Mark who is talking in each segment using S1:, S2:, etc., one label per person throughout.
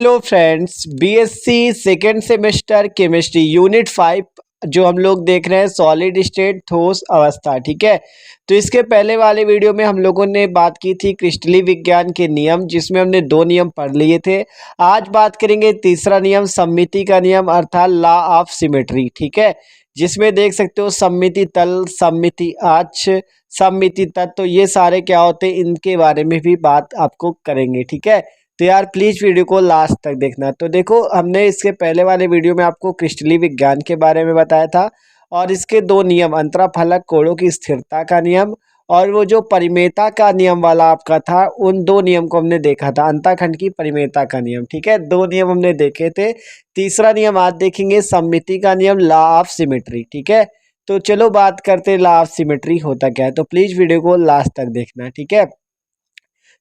S1: Hello friends, BSc second semester chemistry unit 5 जो हम लोग देख रहे हैं सॉलिड स्टेट ठोस अवस्था। ठीक है, तो इसके पहले वाले वीडियो में हम लोगों ने बात की थी क्रिस्टलीय विज्ञान के नियम, जिसमें हमने दो नियम पढ़ लिए थे। आज बात करेंगे तीसरा नियम, सममिति का नियम अर्थात लॉ ऑफ सिमेट्री। ठीक है, जिसमें देख सकते हो सममिति तल, सममिति अक्ष, सममिति तत्व, तो ये सारे क्या होते हैं, इनके बारे में भी बात आपको करेंगे। ठीक है, तो यार प्लीज वीडियो को लास्ट तक देखना। तो देखो, हमने इसके पहले वाले वीडियो में आपको क्रिस्टलीय विज्ञान के बारे में बताया था और इसके दो नियम, अंतराफलक कोणों की स्थिरता का नियम और वो जो परिमेयता का नियम वाला आपका था, उन दो नियम को हमने देखा था, अंतःखंड की परिमेयता का नियम। ठीक है, दो नियम हमने देखे थे। तीसरा नियम आज देखेंगे, सममिति का नियम, लॉ ऑफ सिमेट्री। ठीक है, तो चलो बात करते हैं लॉ ऑफ सिमेट्री होता क्या है। तो प्लीज वीडियो को लास्ट तक देखना। ठीक है,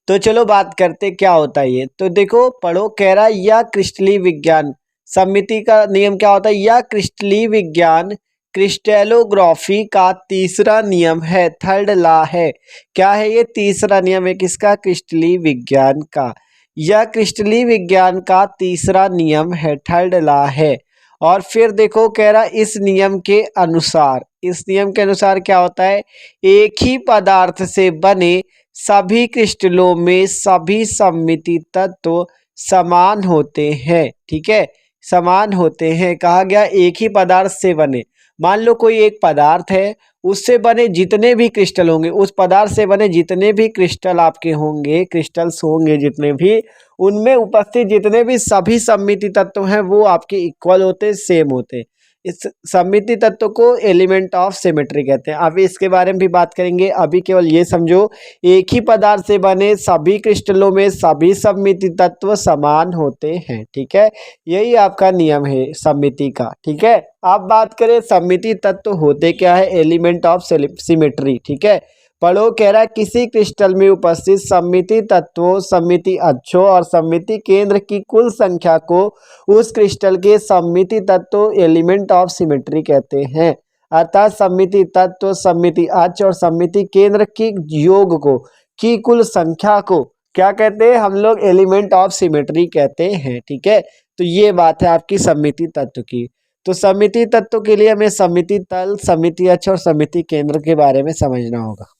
S1: तो चलो बात करते क्या होता है ये। तो देखो पढ़ो, कह रहा है या क्रिस्टलीय विज्ञान, सममिति का नियम क्या होता है, या क्रिस्टलीय विज्ञान क्रिस्टलोग्राफी का तीसरा नियम है, थर्ड लॉ है। क्या है ये? तीसरा नियम है किसका? क्रिस्टलीय विज्ञान का। यह क्रिस्टलीय विज्ञान का तीसरा नियम है, थर्ड लॉ है। और फिर देखो, कह रहा इस नियम के अनुसार, इस नियम के अनुसार क्या होता है, एक ही पदार्थ से बने सभी क्रिस्टलों में सभी सममिति तत्व समान होते हैं। ठीक है, समान होते हैं। कहा गया एक ही पदार्थ से बने, मान लो कोई एक पदार्थ है, उससे बने जितने भी क्रिस्टल होंगे, उस पदार्थ से बने जितने भी क्रिस्टल आपके होंगे, क्रिस्टल्स होंगे जितने भी, उनमें उपस्थित जितने भी सभी सममिति तत्व हैं वो आपके इक्वल होते, सेम होते। इस सममिति तत्व को एलिमेंट ऑफ सिमेट्री कहते हैं। अभी इसके बारे में भी बात करेंगे। अभी केवल ये समझो, एक ही पदार्थ से बने सभी क्रिस्टलों में सभी सममिति तत्व समान होते हैं। ठीक है, यही आपका नियम है सममिति का। ठीक है, अब बात करें सममिति तत्व होते क्या है, एलिमेंट ऑफ सिमेट्री। ठीक है, पढ़ो, कह रहा है किसी क्रिस्टल में उपस्थित सममिति तत्वों, सममिति अक्षों और सममिति केंद्र की कुल संख्या को उस क्रिस्टल के सममिति तत्व एलिमेंट ऑफ सिमेट्री कहते हैं। अर्थात सममिति तत्व, सममिति अक्ष और सममिति केंद्र की योग को, की कुल संख्या को क्या कहते हैं हम लोग? एलिमेंट ऑफ सिमेट्री कहते हैं। ठीक है, तो ये बात है आपकी सममिति तत्व की। तो सममिति तत्व के लिए हमें सममिति तल, सममिति अक्ष और सममिति केंद्र के बारे में समझना होगा।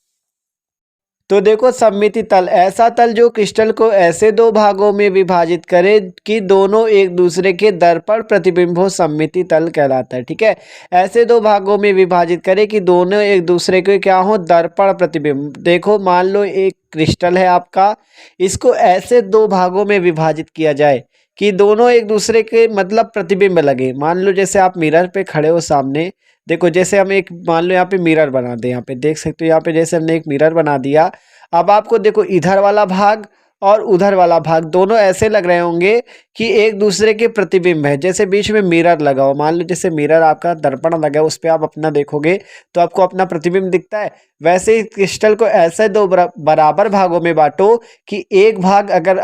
S1: तो देखो, सममिति तल ऐसा तल जो क्रिस्टल को ऐसे दो भागों में विभाजित करे कि दोनों एक दूसरे के दर्पण प्रतिबिंब हो, सममिति तल कहलाता है। ठीक है, ऐसे दो भागों में विभाजित करे कि दोनों एक दूसरे के क्या हो, दर्पण प्रतिबिंब। देखो मान लो एक क्रिस्टल है आपका, इसको ऐसे दो भागों में विभाजित किया जाए कि दोनों एक दूसरे के मतलब प्रतिबिंब लगे। मान लो जैसे आप मिरर पे खड़े हो सामने, देखो जैसे हम एक, मान लो यहाँ पे मिरर बना दे, यहाँ पे देख सकते हो, यहाँ पे जैसे हमने एक मिरर बना दिया। अब आपको देखो इधर वाला भाग और उधर वाला भाग दोनों ऐसे लग रहे होंगे कि एक दूसरे के प्रतिबिंब है। जैसे बीच में मिरर लगा हो, मान लो जैसे मिरर आपका दर्पण लगा है, उस पर आप अपना देखोगे तो आपको अपना प्रतिबिंब दिखता है। वैसे ही क्रिस्टल को ऐसे दो बराबर भागों में बांटो कि एक भाग अगर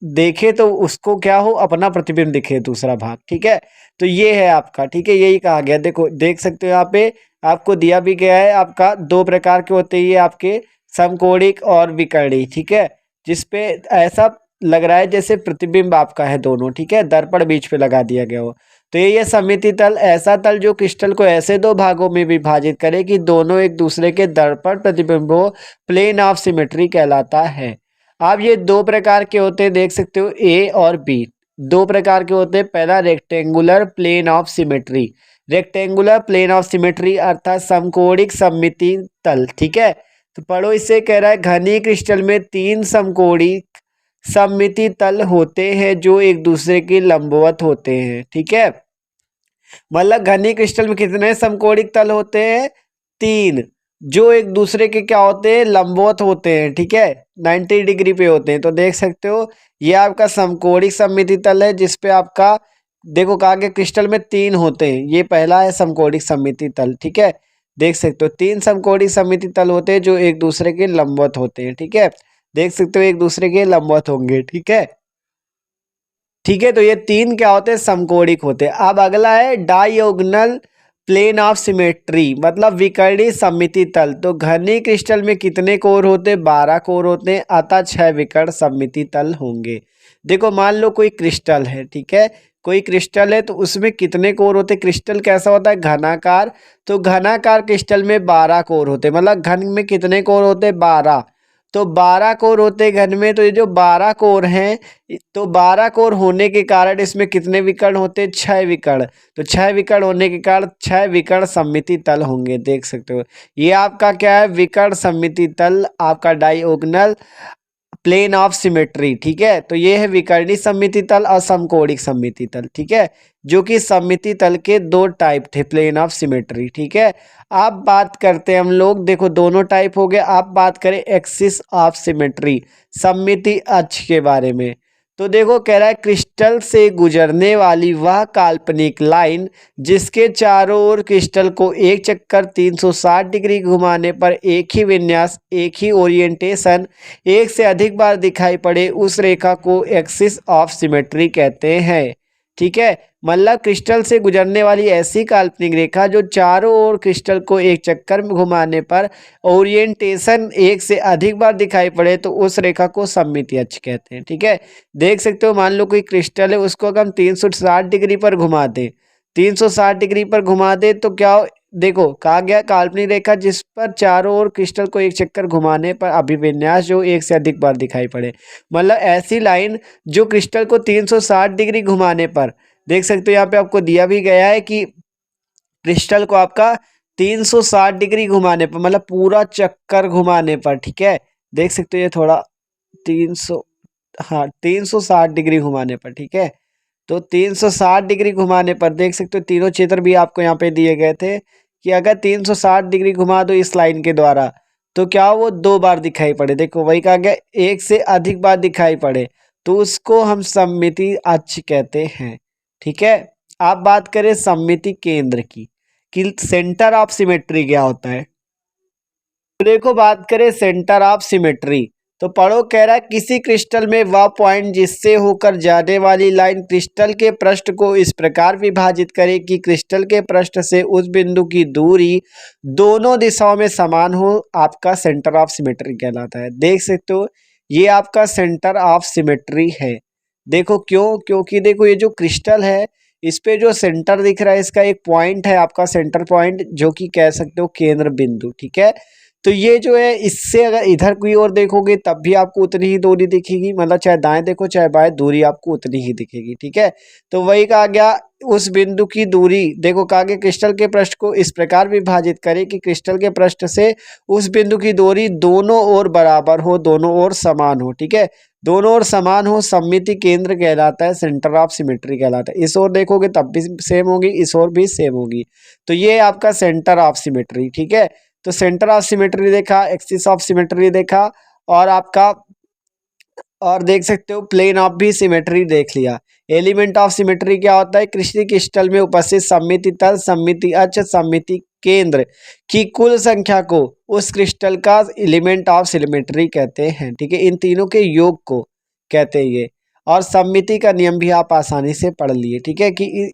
S1: देखे तो उसको क्या हो, अपना प्रतिबिंब दिखे दूसरा भाग। ठीक है, तो ये है आपका। ठीक है, यही कहा गया। देखो देख सकते हो यहाँ पे आपको दिया भी गया है, आपका दो प्रकार के होते हैं ये आपके, समकोणिक और विकर्णी। ठीक है, जिसपे ऐसा लग रहा है जैसे प्रतिबिंब आपका है दोनों। ठीक है, दर्पण बीच पे लगा दिया गया हो। तो ये सममिति तल ऐसा तल जो क्रिस्टल को ऐसे दो भागों में विभाजित करे कि दोनों एक दूसरे के दर्पण प्रतिबिंब हो, प्लेन ऑफ सिमेट्री कहलाता है। अब ये दो प्रकार के होते हैं, देख सकते हो ए और बी, दो प्रकार के होते हैं। पहला rectangular plane of symmetry, rectangular plane of symmetry अर्थात समकोणिक सममिति तल। ठीक है, तो पढ़ो, इससे कह रहा है घनी क्रिस्टल में तीन समकोणिक सममिति तल होते हैं जो एक दूसरे के लंबवत होते हैं। ठीक है, मतलब घनी क्रिस्टल में कितने समकोणिक तल होते हैं? तीन, जो एक दूसरे के क्या होते हैं? लंबवत होते हैं। ठीक है, 90 डिग्री पे होते हैं। तो देख सकते हो ये आपका समकोणिक सममिति तल है, जिसपे आपका देखो कहा गया क्रिस्टल में तीन होते हैं। ये पहला है समकोणिक सममिति तल। ठीक है, देख सकते हो तीन समकोणिक सममिति तल होते हैं जो एक दूसरे के लंबवत होते हैं। ठीक है, देख सकते हो एक दूसरे के लंबवत होंगे। ठीक है, ठीक है, तो ये तीन क्या होते हैं? समकोणिक होते हैं। अब अगला है डायगोनल प्लेन ऑफ सिमेट्री, मतलब विकर्णी सममिति तल। तो घनी क्रिस्टल में कितने कोर होते हैं? 12 कोर होते हैं, अतः 6 विकर्ण सममिति तल होंगे। देखो मान लो कोई क्रिस्टल है, ठीक है, कोई क्रिस्टल है तो उसमें कितने कोर होते हैं? क्रिस्टल कैसा होता है? घनाकार। तो घनाकार क्रिस्टल में 12 कोर होते हैं, मतलब घन में कितने कोर होते हैं? 12। तो 12 कोर होते घन में, तो ये जो 12 कोर हैं, तो 12 कोर होने के कारण इसमें कितने विकर्ण होते? 6 विकर्ण। तो 6 विकर्ण होने के कारण 6 विकर्ण सममिति तल होंगे, देख सकते हो। ये आपका क्या है? विकर्ण सममिति तल, आपका डायगोनल प्लेन ऑफ सिमेट्री, ठीक है। तो ये है विकर्णी सममिति तल और समकोणिक सममिति तल, ठीक है, जो कि सममिति तल के दो टाइप थे प्लेन ऑफ सिमेट्री, ठीक है। अब बात करते हैं हम लोग, देखो दोनों टाइप हो गए। आप बात करें एक्सिस ऑफ सिमेट्री, सममिति अक्ष के बारे में। तो देखो कह रहा है क्रिस्टल से गुजरने वाली वह काल्पनिक लाइन जिसके चारों ओर क्रिस्टल को एक चक्कर 360 डिग्री घुमाने पर एक ही विन्यास, एक ही ओरिएंटेशन एक से अधिक बार दिखाई पड़े, उस रेखा को एक्सिस ऑफ सिमेट्री कहते हैं, ठीक है। मतलब क्रिस्टल से गुजरने वाली ऐसी काल्पनिक रेखा जो चारों ओर क्रिस्टल को एक चक्कर में घुमाने पर ओरिएंटेशन एक से अधिक बार दिखाई पड़े तो उस रेखा को सममिति अक्ष कहते हैं, ठीक है। देख सकते हो, मान लो कोई क्रिस्टल है, उसको अगर हम 360 डिग्री पर घुमा दें, 360 डिग्री पर घुमा दे तो क्या देखो कहा गया काल्पनिक रेखा जिस पर चारों ओर क्रिस्टल को एक चक्कर घुमाने पर अभिविन्यास जो एक से अधिक बार दिखाई पड़े, मतलब ऐसी लाइन जो क्रिस्टल को 360 डिग्री घुमाने पर, देख सकते हो यहाँ पे आपको दिया भी गया है कि क्रिस्टल को आपका 360 डिग्री घुमाने पर, मतलब पूरा चक्कर घुमाने पर, ठीक है। देख सकते हो ये थोड़ा 300, हाँ 360 डिग्री घुमाने पर, ठीक है। तो 360 डिग्री घुमाने पर देख सकते हो तीनों चित्र भी आपको यहाँ पे दिए गए थे कि अगर 360 डिग्री घुमा दो इस लाइन के द्वारा तो क्या वो 2 बार दिखाई पड़े, देखो वही कहा गया एक से अधिक बार दिखाई पड़े तो उसको हम सममिति अक्ष कहते हैं, ठीक है। आप बात करें सममिति केंद्र की कि सेंटर ऑफ सिमेट्री क्या होता है। तो देखो बात करें सेंटर ऑफ सिमेट्री, तो पढ़ो कह रहा है किसी क्रिस्टल में वह पॉइंट जिससे होकर जाने वाली लाइन क्रिस्टल के पृष्ठ को इस प्रकार विभाजित करे कि क्रिस्टल के पृष्ठ से उस बिंदु की दूरी दोनों दिशाओं में समान हो, आपका सेंटर ऑफ सिमेट्री कहलाता है। देख सकते हो ये आपका सेंटर ऑफ सिमेट्री है। देखो क्यों? क्योंकि देखो ये जो क्रिस्टल है इस पे जो सेंटर दिख रहा है इसका एक पॉइंट है आपका सेंटर पॉइंट, जो कि कह सकते हो केंद्र बिंदु, ठीक है। तो ये जो है इससे अगर इधर की ओर देखोगे तब भी आपको उतनी ही दूरी दिखेगी, मतलब चाहे दाएं देखो चाहे बाएं दूरी आपको उतनी ही दिखेगी, ठीक है। तो वही कहा गया उस बिंदु की दूरी, देखो कहा गया क्रिस्टल के पृष्ठ को इस प्रकार विभाजित करें कि क्रिस्टल के पृष्ठ से उस बिंदु की दूरी दोनों ओर बराबर हो, दोनों ओर समान हो, ठीक है। दोनों ओर समान हो सममिति केंद्र कहलाता है, सेंटर ऑफ सिमेट्री कहलाता है। इस ओर देखोगे तब भी सेम होगी, इस ओर भी सेम होगी। तो ये आपका सेंटर ऑफ सिमेट्री, ठीक है। तो सेंटर ऑफ सिमेट्री देखा, एक्सिस ऑफ सिमेट्री देखा, और आपका और देख सकते हो प्लेन ऑफ भी सिमेट्री देख लिया। एलिमेंट ऑफ सिमेट्री क्या होता है? किसी क्रिस्टल में उपस्थित सममिति तल, सममिति अक्ष, सममिति केंद्र की कुल संख्या को उस क्रिस्टल का एलिमेंट ऑफ सिमेट्री कहते हैं, ठीक है। इन तीनों के योग को कहते हैं ये। और सममिति का नियम भी आप आसानी से पढ़ लिए, ठीक है, कि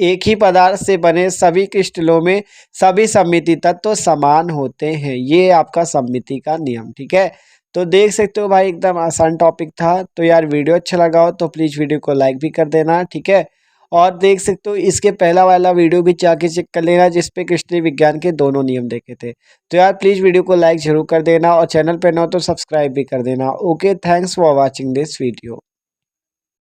S1: एक ही पदार्थ से बने सभी क्रिस्टलों में सभी सममिति तत्व समान होते हैं, ये आपका सममिति का नियम, ठीक है। तो देख सकते हो भाई एकदम आसान टॉपिक था। तो यार वीडियो अच्छा लगा हो तो प्लीज़ वीडियो को लाइक भी कर देना, ठीक है। और देख सकते हो इसके पहला वाला वीडियो भी जाके चेक कर लेना जिसपे क्रिस्टलीय विज्ञान के दोनों नियम देखे थे। तो यार प्लीज़ वीडियो को लाइक जरूर कर देना और चैनल पे न हो तो सब्सक्राइब भी कर देना। Okay, thanks for watching this video.